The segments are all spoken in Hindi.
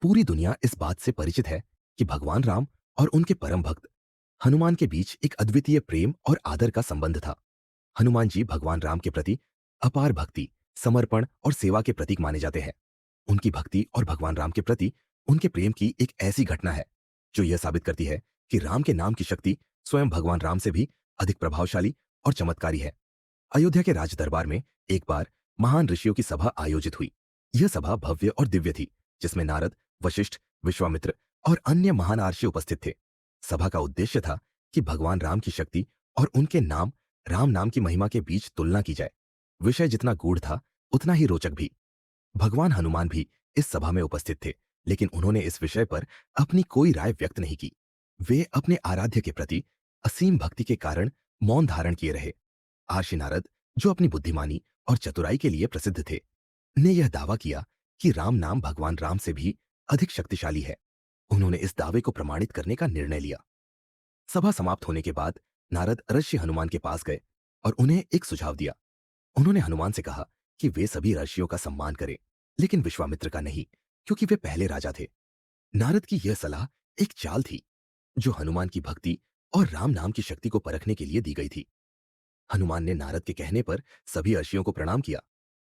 पूरी दुनिया इस बात से परिचित है कि भगवान राम और उनके परम भक्त हनुमान के बीच एक अद्वितीय प्रेम और आदर का संबंध था। हनुमान जी भगवान राम के प्रति अपार भक्ति, समर्पण और सेवा के प्रतीक माने जाते हैं। उनकी भक्ति और भगवान राम के प्रति उनके प्रेम की एक ऐसी घटना है जो यह साबित करती है कि राम के नाम की शक्ति स्वयं भगवान राम से भी अधिक प्रभावशाली और चमत्कारी है। अयोध्या के राज दरबार में एक बार महान ऋषियों की सभा आयोजित हुई। यह सभा भव्य और दिव्य थी, जिसमें नारद, वशिष्ठ, विश्वामित्र और अन्य महान आर्षि उपस्थित थे। सभा का उद्देश्य था कि भगवान राम की शक्ति और उनके नाम राम नाम की महिमा के बीच तुलना की जाए। विषय जितना गूढ़ था, उतना ही रोचक भी। भगवान हनुमान भी इस सभा में उपस्थित थे, लेकिन उन्होंने इस विषय पर अपनी कोई राय व्यक्त नहीं की। वे अपने आराध्य के प्रति असीम भक्ति के कारण मौन धारण किए रहे। आर्षि नारद, जो अपनी बुद्धिमानी और चतुराई के लिए प्रसिद्ध थे, ने यह दावा किया कि राम नाम भगवान राम से भी अधिक शक्तिशाली है। उन्होंने इस दावे को प्रमाणित करने का निर्णय लिया। सभा समाप्त होने के बाद नारद ऋषि हनुमान के पास गए और उन्हें एक सुझाव दिया। उन्होंने हनुमान से कहा कि वे सभी ऋषियों का सम्मान करें, लेकिन विश्वामित्र का नहीं, क्योंकि वे पहले राजा थे। नारद की यह सलाह एक चाल थी जो हनुमान की भक्ति और राम नाम की शक्ति को परखने के लिए दी गई थी। हनुमान ने नारद के कहने पर सभी ऋषियों को प्रणाम किया,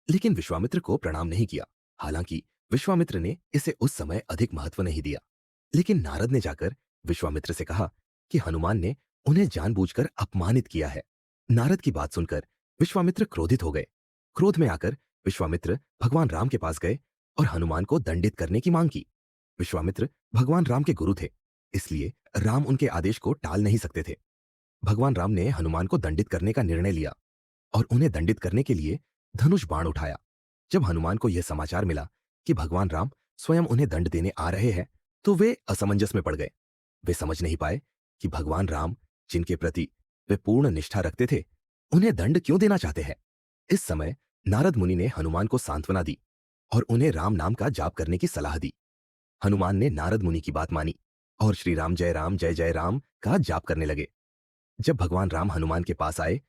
लेकिन विश्वामित्र को प्रणाम नहीं किया। हालांकि विश्वामित्र ने इसे उस समय अधिक महत्व नहीं दिया। लेकिन नारद ने जाकर विश्वामित्र से कहा कि हनुमान ने उन्हें जानबूझकर अपमानित किया है। नारद की बात सुनकर विश्वामित्र क्रोधित हो गए। क्रोध में आकर विश्वामित्र भगवान राम के पास गए और हनुमान को दंडित करने की मांग की। विश्वामित्र भगवान राम के गुरु थे, इसलिए राम उनके आदेश को टाल नहीं सकते थे। भगवान राम ने हनुमान को दंडित करने का निर्णय लिया और उन्हें दंडित करने के लिए धनुष बाण उठाया। जब हनुमान को यह समाचार मिला कि भगवान राम स्वयं उन्हें दंड देने आ रहे हैं, तो वे असमंजस में पड़ गए। वे समझ नहीं पाए कि भगवान राम, जिनके प्रति वे पूर्ण निष्ठा रखते थे, उन्हें दंड क्यों देना चाहते हैं। इस समय नारद मुनि ने हनुमान को सांत्वना दी और उन्हें राम नाम का जाप करने की सलाह दी। हनुमान ने नारद मुनि की बात मानी और श्री राम जय जय राम का जाप करने लगे। जब भगवान राम हनुमान के पास आए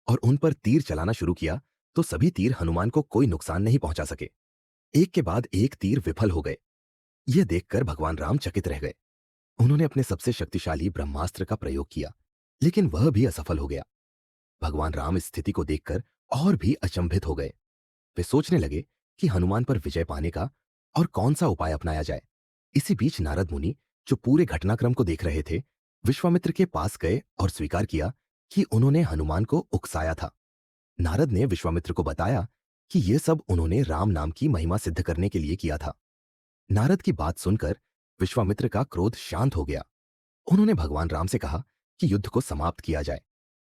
और उन पर तीर चलाना शुरू किया, तो सभी तीर हनुमान को कोई नुकसान नहीं पहुंचा सके। एक के बाद एक तीर विफल हो गए। यह देखकर भगवान राम चकित रह गए। उन्होंने अपने सबसे शक्तिशाली ब्रह्मास्त्र का प्रयोग किया, लेकिन वह भी असफल हो गया। भगवान राम इस स्थिति को देखकर और भी अचंभित हो गए। वे सोचने लगे कि हनुमान पर विजय पाने का और कौन सा उपाय अपनाया जाए। इसी बीच नारद मुनि, जो पूरे घटनाक्रम को देख रहे थे, विश्वामित्र के पास गए और स्वीकार किया कि उन्होंने हनुमान को उकसाया था। नारद ने विश्वामित्र को बताया कि यह सब उन्होंने राम नाम की महिमा सिद्ध करने के लिए किया था। नारद की बात सुनकर विश्वामित्र का क्रोध शांत हो गया। उन्होंने भगवान राम से कहा कि युद्ध को समाप्त किया जाए।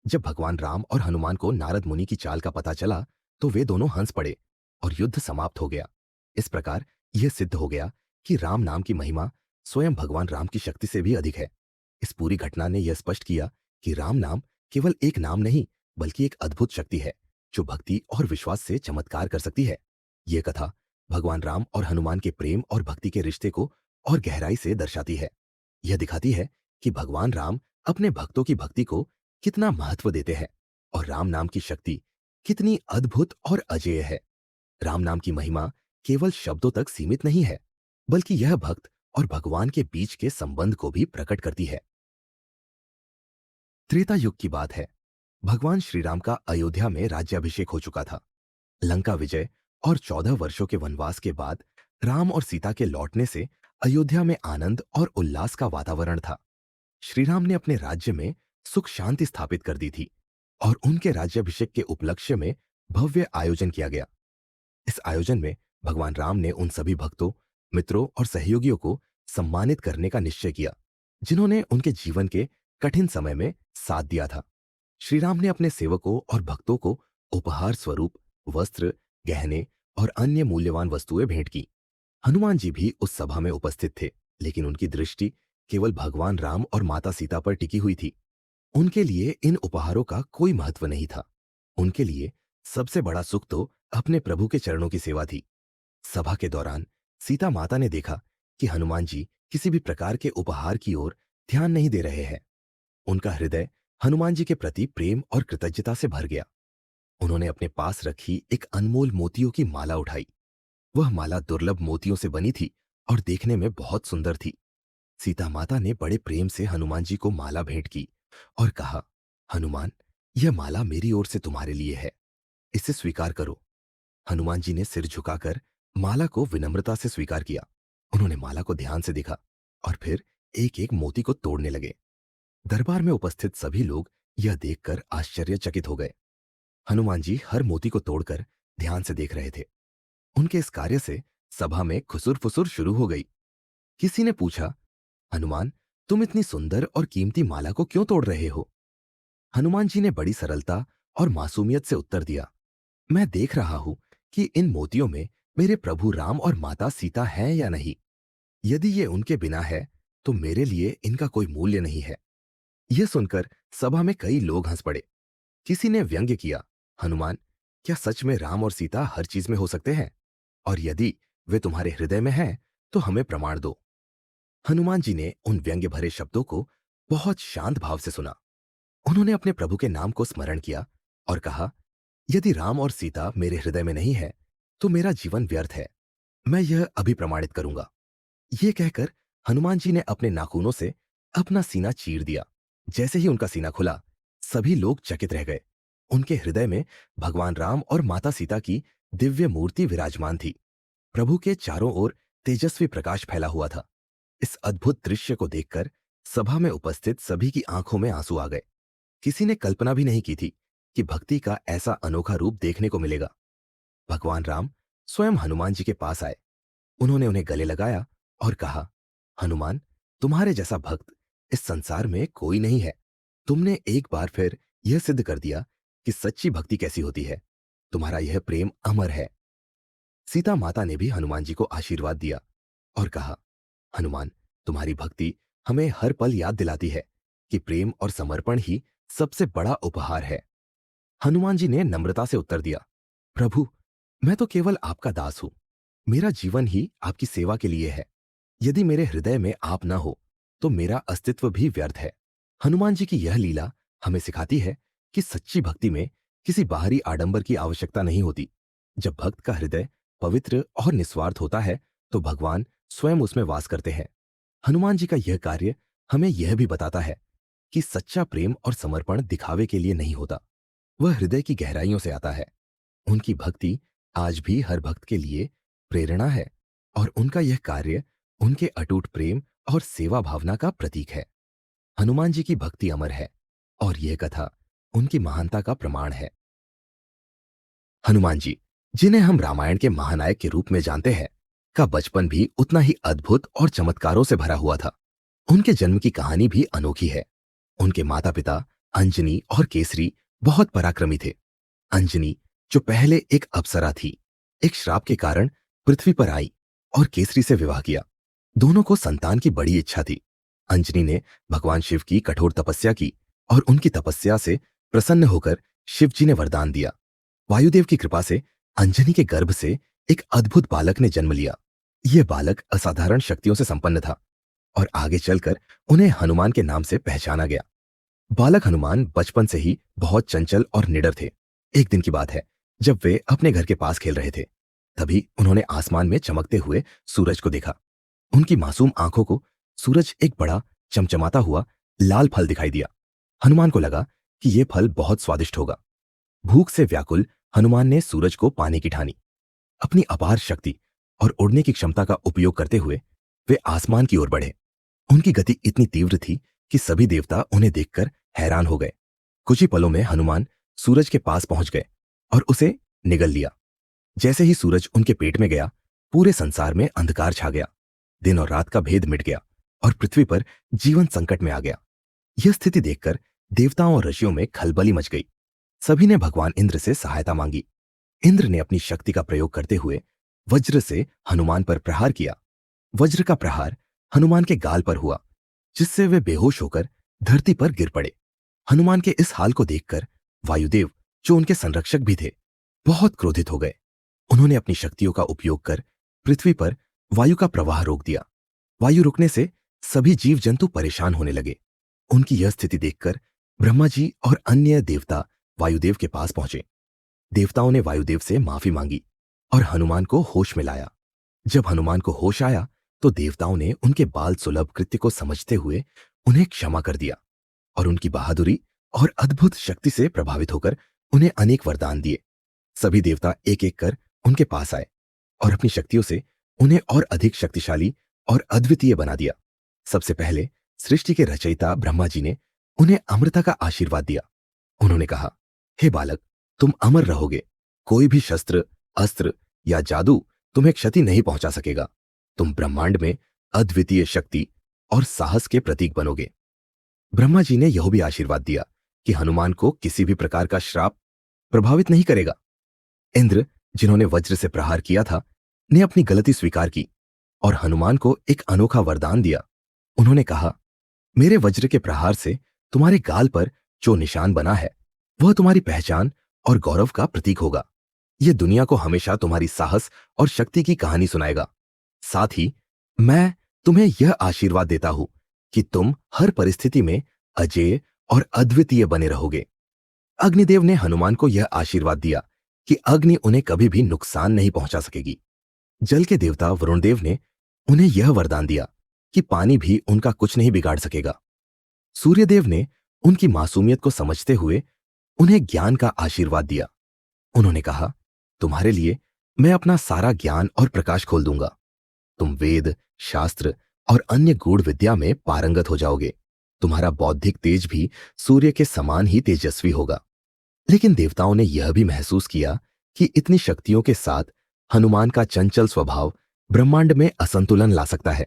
जब भगवान राम और हनुमान को नारद मुनि की चाल का पता चला, तो वे दोनों हंस पड़े और युद्ध समाप्त हो गया। इस प्रकार यह सिद्ध हो गया कि राम नाम की महिमा स्वयं भगवान राम की शक्ति से भी अधिक है। इस पूरी घटना ने यह स्पष्ट किया कि राम नाम केवल एक नाम नहीं, बल्कि एक अद्भुत शक्ति है जो भक्ति और विश्वास से चमत्कार कर सकती है। यह कथा भगवान राम और हनुमान के प्रेम और भक्ति के रिश्ते को और गहराई से दर्शाती है। यह दिखाती है कि भगवान राम अपने भक्तों की भक्ति को कितना महत्व देते हैं और राम नाम की शक्ति कितनी अद्भुत और अजेय है। राम नाम की महिमा केवल शब्दों तक सीमित नहीं है, बल्कि यह भक्त और भगवान के बीच के संबंध को भी प्रकट करती है। त्रेता युग की बात है। भगवान श्री राम का अयोध्या में राज्याभिषेक हो चुका था। लंका विजय और 14 वर्षों के वनवास के बाद राम और सीता के लौटने से अयोध्या में आनंद और उल्लास का वातावरण था। श्री राम ने अपने राज्य में सुख शांति स्थापित कर दी थी और उनके राज्याभिषेक के उपलक्ष्य में भव्य आयोजन किया गया। इस आयोजन में भगवान राम ने उन सभी भक्तों, मित्रों और सहयोगियों को सम्मानित करने का निश्चय किया, जिन्होंने उनके जीवन के कठिन समय में साथ दिया था। श्री राम ने अपने सेवकों और भक्तों को उपहार स्वरूप वस्त्र, गहने और अन्य मूल्यवान वस्तुएं भेंट की। हनुमान जी भी उस सभा में उपस्थित थे, लेकिन उनकी दृष्टि केवल भगवान राम और माता सीता पर टिकी हुई थी। उनके लिए इन उपहारों का कोई महत्व नहीं था। उनके लिए सबसे बड़ा सुख तो अपने प्रभु के चरणों की सेवा थी। सभा के दौरान सीता माता ने देखा कि हनुमान जी किसी भी प्रकार के उपहार की ओर ध्यान नहीं दे रहे हैं। उनका हृदय हनुमान जी के प्रति प्रेम और कृतज्ञता से भर गया। उन्होंने अपने पास रखी एक अनमोल मोतियों की माला उठाई। वह माला दुर्लभ मोतियों से बनी थी और देखने में बहुत सुंदर थी। सीता माता ने बड़े प्रेम से हनुमान जी को माला भेंट की और कहा, हनुमान, यह माला मेरी ओर से तुम्हारे लिए है, इसे स्वीकार करो। हनुमान जी ने सिर झुकाकर माला को विनम्रता से स्वीकार किया। उन्होंने माला को ध्यान से देखा और फिर एक एक मोती को तोड़ने लगे। दरबार में उपस्थित सभी लोग यह देखकर आश्चर्यचकित हो गए। हनुमान जी हर मोती को तोड़कर ध्यान से देख रहे थे। उनके इस कार्य से सभा में खुसुर फुसुर शुरू हो गई। किसी ने पूछा, हनुमान, तुम इतनी सुंदर और कीमती माला को क्यों तोड़ रहे हो? हनुमान जी ने बड़ी सरलता और मासूमियत से उत्तर दिया, मैं देख रहा हूं कि इन मोतियों में मेरे प्रभु राम और माता सीता हैं या नहीं। यदि ये उनके बिना है तो मेरे लिए इनका कोई मूल्य नहीं है। यह सुनकर सभा में कई लोग हंस पड़े। किसी ने व्यंग्य किया, हनुमान, क्या सच में राम और सीता हर चीज में हो सकते हैं? और यदि वे तुम्हारे हृदय में हैं तो हमें प्रमाण दो। हनुमान जी ने उन व्यंग्य भरे शब्दों को बहुत शांत भाव से सुना। उन्होंने अपने प्रभु के नाम को स्मरण किया और कहा, यदि राम और सीता मेरे हृदय में नहीं है तो मेरा जीवन व्यर्थ है। मैं यह अभी प्रमाणित करूंगा। यह कहकर हनुमान जी ने अपने नाखूनों से अपना सीना चीर दिया। जैसे ही उनका सीना खुला, सभी लोग चकित रह गए। उनके हृदय में भगवान राम और माता सीता की दिव्य मूर्ति विराजमान थी। प्रभु के चारों ओर तेजस्वी प्रकाश फैला हुआ था। इस अद्भुत दृश्य को देखकर सभा में उपस्थित सभी की आंखों में आंसू आ गए। किसी ने कल्पना भी नहीं की थी कि भक्ति का ऐसा अनोखा रूप देखने को मिलेगा। भगवान राम स्वयं हनुमान जी के पास आए। उन्होंने उन्हें गले लगाया और कहा, हनुमान, तुम्हारे जैसा भक्त इस संसार में कोई नहीं है। तुमने एक बार फिर यह सिद्ध कर दिया कि सच्ची भक्ति कैसी होती है। तुम्हारा यह प्रेम अमर है। सीता माता ने भी हनुमान जी को आशीर्वाद दिया और कहा, हनुमान, तुम्हारी भक्ति हमें हर पल याद दिलाती है कि प्रेम और समर्पण ही सबसे बड़ा उपहार है। हनुमान जी ने नम्रता से उत्तर दिया, प्रभु, मैं तो केवल आपका दास हूं। मेरा जीवन ही आपकी सेवा के लिए है। यदि मेरे हृदय में आप न हो तो मेरा अस्तित्व भी व्यर्थ है। हनुमान जी की यह लीला हमें सिखाती है कि सच्ची भक्ति में किसी बाहरी आडंबर की आवश्यकता नहीं होती। जब भक्त का हृदय पवित्र और निस्वार्थ होता है तो भगवान स्वयं उसमें वास करते हैं। हनुमान जी का यह कार्य हमें यह भी बताता है कि सच्चा प्रेम और समर्पण दिखावे के लिए नहीं होता, वह हृदय की गहराइयों से आता है। उनकी भक्ति आज भी हर भक्त के लिए प्रेरणा है और उनका यह कार्य उनके अटूट प्रेम और सेवा भावना का प्रतीक है। हनुमान जी की भक्ति अमर है और यह कथा उनकी महानता का प्रमाण है। हनुमान जी, जिन्हें हम रामायण के महानायक के रूप में जानते हैं, का बचपन भी उतना ही अद्भुत और चमत्कारों से भरा हुआ था। उनके जन्म की कहानी भी अनोखी है। उनके माता पिता अंजनी और केसरी बहुत पराक्रमी थे। अंजनी, जो पहले एक अप्सरा थी, एक श्राप के कारण पृथ्वी पर आई और केसरी से विवाह किया। दोनों को संतान की बड़ी इच्छा थी। अंजनी ने भगवान शिव की कठोर तपस्या की और उनकी तपस्या से प्रसन्न होकर शिव जी ने वरदान दिया। वायुदेव की कृपा से अंजनी के गर्भ से एक अद्भुत बालक ने जन्म लिया। यह बालक असाधारण शक्तियों से संपन्न था और आगे चलकर उन्हें हनुमान के नाम से पहचाना गया। बालक हनुमान बचपन से ही बहुत चंचल और निडर थे। एक दिन की बात है, जब वे अपने घर के पास खेल रहे थे, तभी उन्होंने आसमान में चमकते हुए सूरज को देखा। उनकी मासूम आंखों को सूरज एक बड़ा चमचमाता हुआ लाल फल दिखाई दिया। हनुमान को लगा कि यह फल बहुत स्वादिष्ट होगा। भूख से व्याकुल हनुमान ने सूरज को पाने की ठानी। अपनी अपार शक्ति और उड़ने की क्षमता का उपयोग करते हुए वे आसमान की ओर बढ़े। उनकी गति इतनी तीव्र थी कि सभी देवता उन्हें देखकर हैरान हो गए। कुछ ही पलों में हनुमान सूरज के पास पहुंच गए और उसे निगल लिया। जैसे ही सूरज उनके पेट में गया, पूरे संसार में अंधकार छा गया। दिन और रात का भेद मिट गया और पृथ्वी पर जीवन संकट में आ गया। यह स्थिति देखकर देवताओं और ऋषियों में खलबली मच गई। सभी ने भगवान इंद्र से सहायता मांगी। इंद्र ने अपनी शक्ति का प्रयोग करते हुए वज्र से हनुमान पर प्रहार किया। वज्र का प्रहार हनुमान के गाल पर हुआ, जिससे वे बेहोश होकर धरती पर गिर पड़े। हनुमान के इस हाल को देखकर वायुदेव, जो उनके संरक्षक भी थे, बहुत क्रोधित हो गए। उन्होंने अपनी शक्तियों का उपयोग कर पृथ्वी पर वायु का प्रवाह रोक दिया। वायु रुकने से सभी जीव जंतु परेशान होने लगे। उनकी यह स्थिति देखकर ब्रह्मा जी और अन्य देवता वायुदेव के पास पहुंचे। देवताओं ने वायुदेव से माफी मांगी और हनुमान को होश में लाया। जब हनुमान को होश आया तो देवताओं ने उनके बाल सुलभ कृत्य को समझते हुए उन्हें क्षमा कर दिया और उनकी बहादुरी और अद्भुत शक्ति से प्रभावित होकर उन्हें अनेक वरदान दिए। सभी देवता एक एक कर उनके पास आए और अपनी शक्तियों से उन्हें और अधिक शक्तिशाली और अद्वितीय बना दिया। सबसे पहले सृष्टि के रचयिता ब्रह्मा जी ने उन्हें अमरता का आशीर्वाद दिया। उन्होंने कहा, हे बालक, तुम अमर रहोगे। कोई भी शस्त्र, अस्त्र या जादू तुम्हें क्षति नहीं पहुंचा सकेगा। तुम ब्रह्मांड में अद्वितीय शक्ति और साहस के प्रतीक बनोगे। ब्रह्मा जी ने यह भी आशीर्वाद दिया कि हनुमान को किसी भी प्रकार का श्राप प्रभावित नहीं करेगा। इंद्र, जिन्होंने वज्र से प्रहार किया था, ने अपनी गलती स्वीकार की और हनुमान को एक अनोखा वरदान दिया। उन्होंने कहा, मेरे वज्र के प्रहार से तुम्हारे गाल पर जो निशान बना है वह तुम्हारी पहचान और गौरव का प्रतीक होगा। यह दुनिया को हमेशा तुम्हारी साहस और शक्ति की कहानी सुनाएगा। साथ ही मैं तुम्हें यह आशीर्वाद देता हूं कि तुम हर परिस्थिति में अजेय और अद्वितीय बने रहोगे। अग्निदेव ने हनुमान को यह आशीर्वाद दिया कि अग्नि उन्हें कभी भी नुकसान नहीं पहुंचा सकेगी। जल के देवता वरुणदेव ने उन्हें यह वरदान दिया कि पानी भी उनका कुछ नहीं बिगाड़ सकेगा। सूर्यदेव ने उनकी मासूमियत को समझते हुए उन्हें ज्ञान का आशीर्वाद दिया। उन्होंने कहा, तुम्हारे लिए मैं अपना सारा ज्ञान और प्रकाश खोल दूंगा। तुम वेद, शास्त्र और अन्य गूढ़ विद्या में पारंगत हो जाओगे। तुम्हारा बौद्धिक तेज भी सूर्य के समान ही तेजस्वी होगा। लेकिन देवताओं ने यह भी महसूस किया कि इतनी शक्तियों के साथ हनुमान का चंचल स्वभाव ब्रह्मांड में असंतुलन ला सकता है।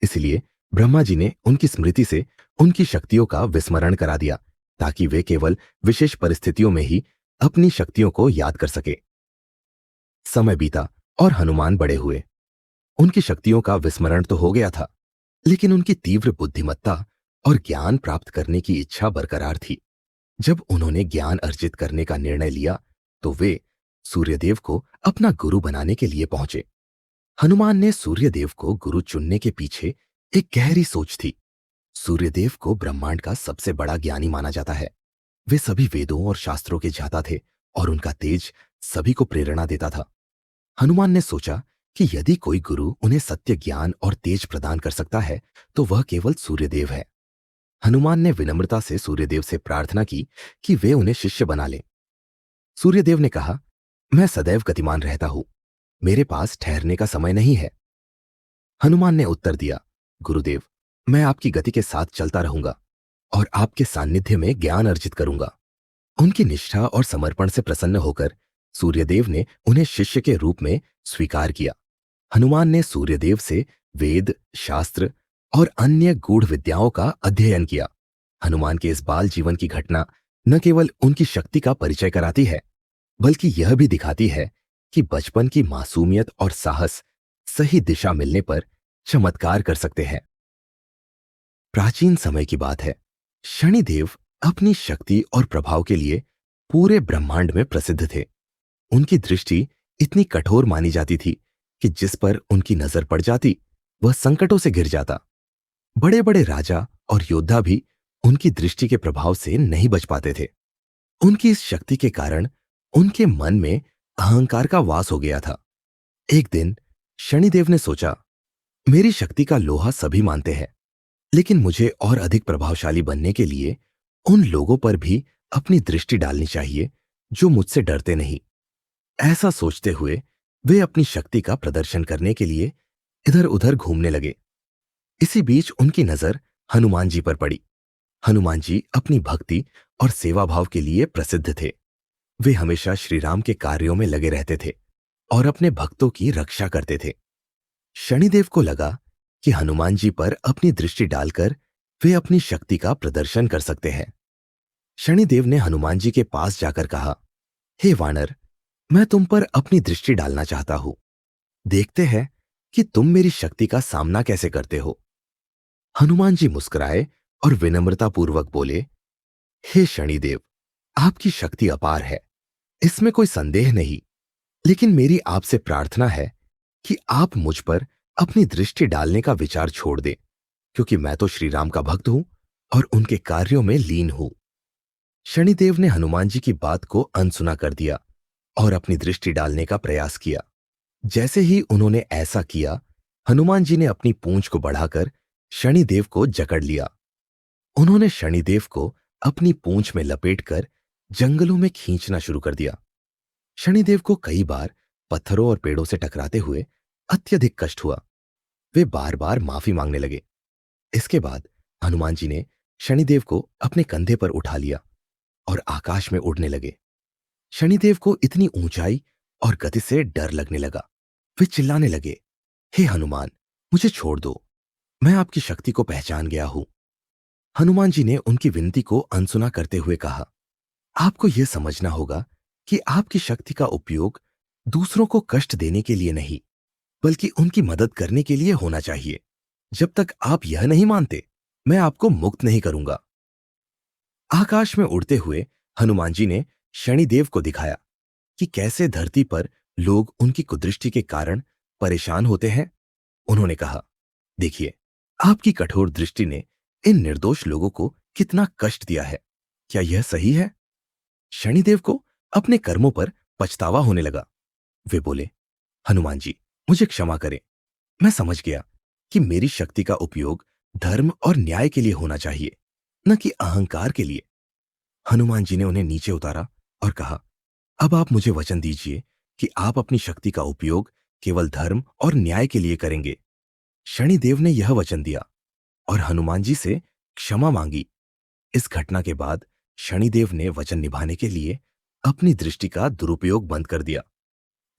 इसलिए ब्रह्मा जी ने उनकी स्मृति से उनकी शक्तियों का विस्मरण करा दिया ताकि वे केवल विशेष परिस्थितियों में ही अपनी शक्तियों को याद कर सके। समय बीता और हनुमान बड़े हुए। उनकी शक्तियों का विस्मरण तो हो गया था, लेकिन उनकी तीव्र बुद्धिमत्ता और ज्ञान प्राप्त करने की इच्छा बरकरार थी। जब उन्होंने ज्ञान अर्जित करने का निर्णय लिया तो वे सूर्यदेव को अपना गुरु बनाने के लिए पहुंचे। हनुमान ने सूर्यदेव को गुरु चुनने के पीछे एक गहरी सोच थी। सूर्यदेव को ब्रह्मांड का सबसे बड़ा ज्ञानी माना जाता है। वे सभी वेदों और शास्त्रों के ज्ञाता थे और उनका तेज सभी को प्रेरणा देता था। हनुमान ने सोचा कि यदि कोई गुरु उन्हें सत्य ज्ञान और तेज प्रदान कर सकता है तो वह केवल सूर्यदेव है। हनुमान ने विनम्रता से सूर्यदेव से प्रार्थना की कि वे उन्हें शिष्य बना लें। सूर्यदेव ने कहा, मैं सदैव गतिमान रहता हूं, मेरे पास ठहरने का समय नहीं है। हनुमान ने उत्तर दिया, गुरुदेव, मैं आपकी गति के साथ चलता रहूंगा और आपके सान्निध्य में ज्ञान अर्जित करूंगा। उनकी निष्ठा और समर्पण से प्रसन्न होकर सूर्यदेव ने उन्हें शिष्य के रूप में स्वीकार किया। हनुमान ने सूर्यदेव से वेद, शास्त्र और अन्य गूढ़ विद्याओं का अध्ययन किया। हनुमान के इस बाल जीवन की घटना न केवल उनकी शक्ति का परिचय कराती है, बल्कि यह भी दिखाती है कि बचपन की मासूमियत और साहस सही दिशा मिलने पर चमत्कार कर सकते हैं। प्राचीन समय की बात है। शनिदेव अपनी शक्ति और प्रभाव के लिए पूरे ब्रह्मांड में प्रसिद्ध थे। उनकी दृष्टि इतनी कठोर मानी जाती थी कि जिस पर उनकी नजर पड़ जाती वह संकटों से घिर जाता। बड़े बड़े राजा और योद्धा भी उनकी दृष्टि के प्रभाव से नहीं बच पाते थे। उनकी इस शक्ति के कारण उनके मन में अहंकार का वास हो गया था। एक दिन शनिदेव ने सोचा, मेरी शक्ति का लोहा सभी मानते हैं, लेकिन मुझे और अधिक प्रभावशाली बनने के लिए उन लोगों पर भी अपनी दृष्टि डालनी चाहिए जो मुझसे डरते नहीं। ऐसा सोचते हुए वे अपनी शक्ति का प्रदर्शन करने के लिए इधर उधर घूमने लगे। इसी बीच उनकी नजर हनुमान जी पर पड़ी। हनुमान जी अपनी भक्ति और सेवा भाव के लिए प्रसिद्ध थे। वे हमेशा श्री राम के कार्यों में लगे रहते थे और अपने भक्तों की रक्षा करते थे। शनिदेव को लगा कि हनुमान जी पर अपनी दृष्टि डालकर वे अपनी शक्ति का प्रदर्शन कर सकते हैं। शनिदेव ने हनुमान जी के पास जाकर कहा, हे वानर, मैं तुम पर अपनी दृष्टि डालना चाहता हूं। देखते हैं कि तुम मेरी शक्ति का सामना कैसे करते हो। हनुमान जी मुस्कुराए और विनम्रतापूर्वक बोले, हे शनिदेव, आपकी शक्ति अपार है, इसमें कोई संदेह नहीं, लेकिन मेरी आपसे प्रार्थना है कि आप मुझ पर अपनी दृष्टि डालने का विचार छोड़ दें, क्योंकि मैं तो श्री राम का भक्त हूं और उनके कार्यों में लीन हूं। शनिदेव ने हनुमान जी की बात को अनसुना कर दिया और अपनी दृष्टि डालने का प्रयास किया। जैसे ही उन्होंने ऐसा किया, हनुमान जी ने अपनी पूंछ को बढ़ाकर शनिदेव को जकड़ लिया। उन्होंने शनिदेव को अपनी पूंछ में लपेटकर जंगलों में खींचना शुरू कर दिया। शनिदेव को कई बार पत्थरों और पेड़ों से टकराते हुए अत्यधिक कष्ट हुआ। वे बार बार माफी मांगने लगे। इसके बाद हनुमान जी ने शनिदेव को अपने कंधे पर उठा लिया और आकाश में उड़ने लगे। शनिदेव को इतनी ऊंचाई और गति से डर लगने लगा। वे चिल्लाने लगे, हे हनुमान, मुझे छोड़ दो, मैं आपकी शक्ति को पहचान गया हूं। हनुमान जी ने उनकी विनती को अनसुना करते हुए कहा, आपको यह समझना होगा कि आपकी शक्ति का उपयोग दूसरों को कष्ट देने के लिए नहीं, बल्कि उनकी मदद करने के लिए होना चाहिए। जब तक आप यह नहीं मानते, मैं आपको मुक्त नहीं करूंगा। आकाश में उड़ते हुए हनुमान जी ने शनिदेव को दिखाया कि कैसे धरती पर लोग उनकी कुदृष्टि के कारण परेशान होते हैं। उन्होंने कहा, देखिए, आपकी कठोर दृष्टि ने इन निर्दोष लोगों को कितना कष्ट दिया है। क्या यह सही है? शनिदेव को अपने कर्मों पर पछतावा होने लगा। वे बोले, हनुमान जी, मुझे क्षमा करें। मैं समझ गया कि मेरी शक्ति का उपयोग धर्म और न्याय के लिए होना चाहिए, न कि अहंकार के लिए। हनुमान जी ने उन्हें नीचे उतारा और कहा, अब आप मुझे वचन दीजिए कि आप अपनी शक्ति का उपयोग केवल धर्म और न्याय के लिए करेंगे। शनिदेव ने यह वचन दिया और हनुमान जी से क्षमा मांगी। इस घटना के बाद शनिदेव ने वचन निभाने के लिए अपनी दृष्टि का दुरुपयोग बंद कर दिया।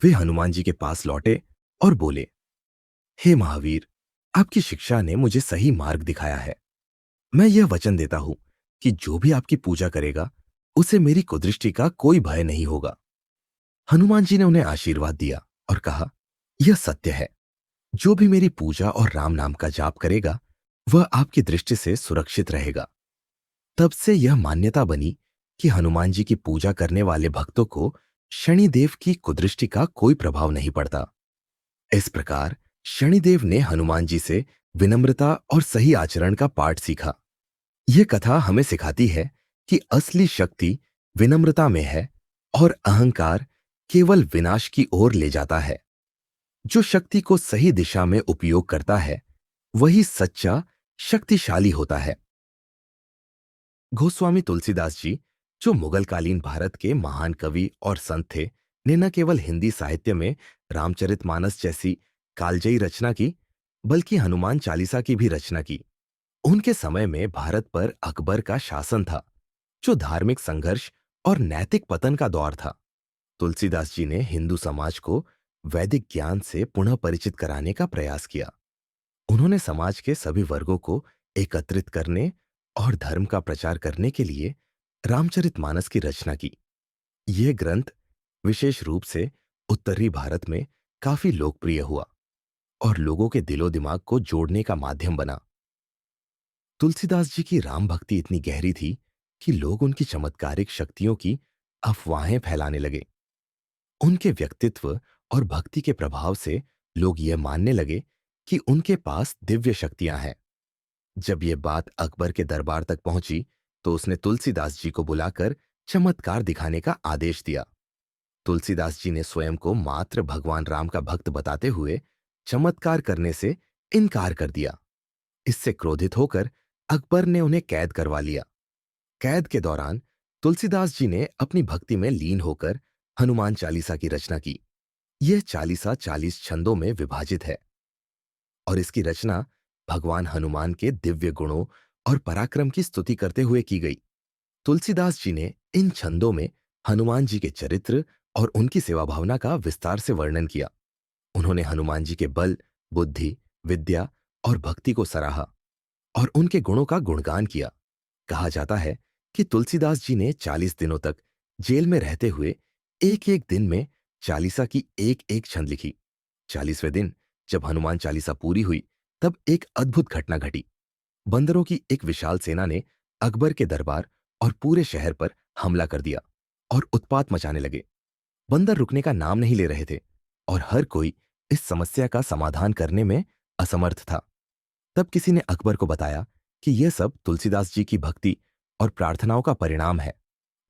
वे हनुमान जी के पास लौटे और बोले, हे महावीर, आपकी शिक्षा ने मुझे सही मार्ग दिखाया है। मैं यह वचन देता हूं कि जो भी आपकी पूजा करेगा, उसे मेरी कुदृष्टि का कोई भय नहीं होगा। हनुमान जी ने उन्हें आशीर्वाद दिया और कहा, यह सत्य है, जो भी मेरी पूजा और राम नाम का जाप करेगा, वह आपकी दृष्टि से सुरक्षित रहेगा। तब से यह मान्यता बनी कि हनुमान जी की पूजा करने वाले भक्तों को शनिदेव की कुदृष्टि का कोई प्रभाव नहीं पड़ता। इस प्रकार शनिदेव ने हनुमान जी से विनम्रता और सही आचरण का पाठ सीखा। यह कथा हमें सिखाती है कि असली शक्ति विनम्रता में है और अहंकार केवल विनाश की ओर ले जाता है। जो शक्ति को सही दिशा में उपयोग करता है, वही सच्चा शक्तिशाली होता है। गोस्वामी तुलसीदास जी, जो मुगलकालीन भारत के महान कवि और संत थे, ने न केवल हिंदी साहित्य में रामचरितमानस जैसी कालजयी रचना की, बल्कि हनुमान चालीसा की भी रचना की। उनके समय में भारत पर अकबर का शासन था, जो धार्मिक संघर्ष और नैतिक पतन का दौर था। तुलसीदास जी ने हिंदू समाज को वैदिक ज्ञान से पुनः परिचित कराने का प्रयास किया। उन्होंने समाज के सभी वर्गों को एकत्रित करने और धर्म का प्रचार करने के लिए रामचरितमानस की रचना की। यह ग्रंथ विशेष रूप से उत्तरी भारत में काफी लोकप्रिय हुआ और लोगों के दिलो दिमाग को जोड़ने का माध्यम बना। तुलसीदास जी की राम भक्ति इतनी गहरी थी कि लोग उनकी चमत्कारिक शक्तियों की अफवाहें फैलाने लगे। उनके व्यक्तित्व और भक्ति के प्रभाव से लोग यह मानने लगे कि उनके पास दिव्य शक्तियां हैं। जब यह बात अकबर के दरबार तक पहुंची, तो उसने तुलसीदास जी को बुलाकर चमत्कार दिखाने का आदेश दिया। तुलसीदास जी ने स्वयं को मात्र भगवान राम का भक्त बताते हुए चमत्कार करने से इनकार कर दिया। इससे क्रोधित होकर अकबर ने उन्हें कैद करवा लिया। कैद के दौरान तुलसीदास जी ने अपनी भक्ति में लीन होकर हनुमान चालीसा की रचना की। यह चालीसा 40 छंदों में विभाजित है और इसकी रचना भगवान हनुमान के दिव्य गुणों और पराक्रम की स्तुति करते हुए की गई। तुलसीदास जी ने इन छंदों में हनुमान जी के चरित्र और उनकी सेवा भावना का विस्तार से वर्णन किया। उन्होंने हनुमान जी के बल, बुद्धि, विद्या और भक्ति को सराहा और उनके गुणों का गुणगान किया। कहा जाता है कि तुलसीदास जी ने 40 दिनों तक जेल में रहते हुए एक एक दिन में चालीसा की एक एक छंद लिखी। 40वें दिन जब हनुमान चालीसा पूरी हुई, तब एक अद्भुत घटना घटी। बंदरों की एक विशाल सेना ने अकबर के दरबार और पूरे शहर पर हमला कर दिया और उत्पात मचाने लगे। बंदर रुकने का नाम नहीं ले रहे थे और हर कोई इस समस्या का समाधान करने में असमर्थ था। तब किसी ने अकबर को बताया कि यह सब तुलसीदास जी की भक्ति और प्रार्थनाओं का परिणाम है।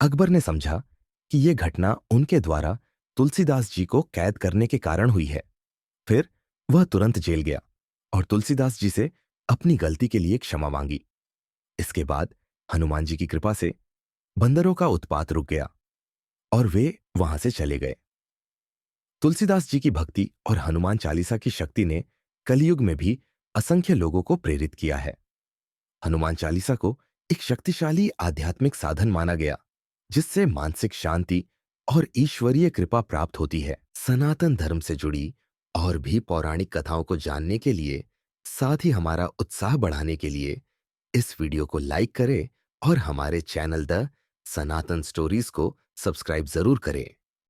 अकबर ने समझा कि यह घटना उनके द्वारा तुलसीदास जी को कैद करने के कारण हुई है। फिर वह तुरंत जेल गया और तुलसीदास जी से अपनी गलती के लिए क्षमा मांगी। इसके बाद हनुमान जी की कृपा से बंदरों का उत्पात रुक गया और वे वहां से चले गए। तुलसीदास जी की भक्ति और हनुमान चालीसा की शक्ति ने कलयुग में भी असंख्य लोगों को प्रेरित किया है। हनुमान चालीसा को एक शक्तिशाली आध्यात्मिक साधन माना गया, जिससे मानसिक शांति और ईश्वरीय कृपा प्राप्त होती है। सनातन धर्म से जुड़ी और भी पौराणिक कथाओं को जानने के लिए, साथ ही हमारा उत्साह बढ़ाने के लिए इस वीडियो को लाइक करें और हमारे चैनल द सनातन स्टोरीज को सब्सक्राइब जरूर करें।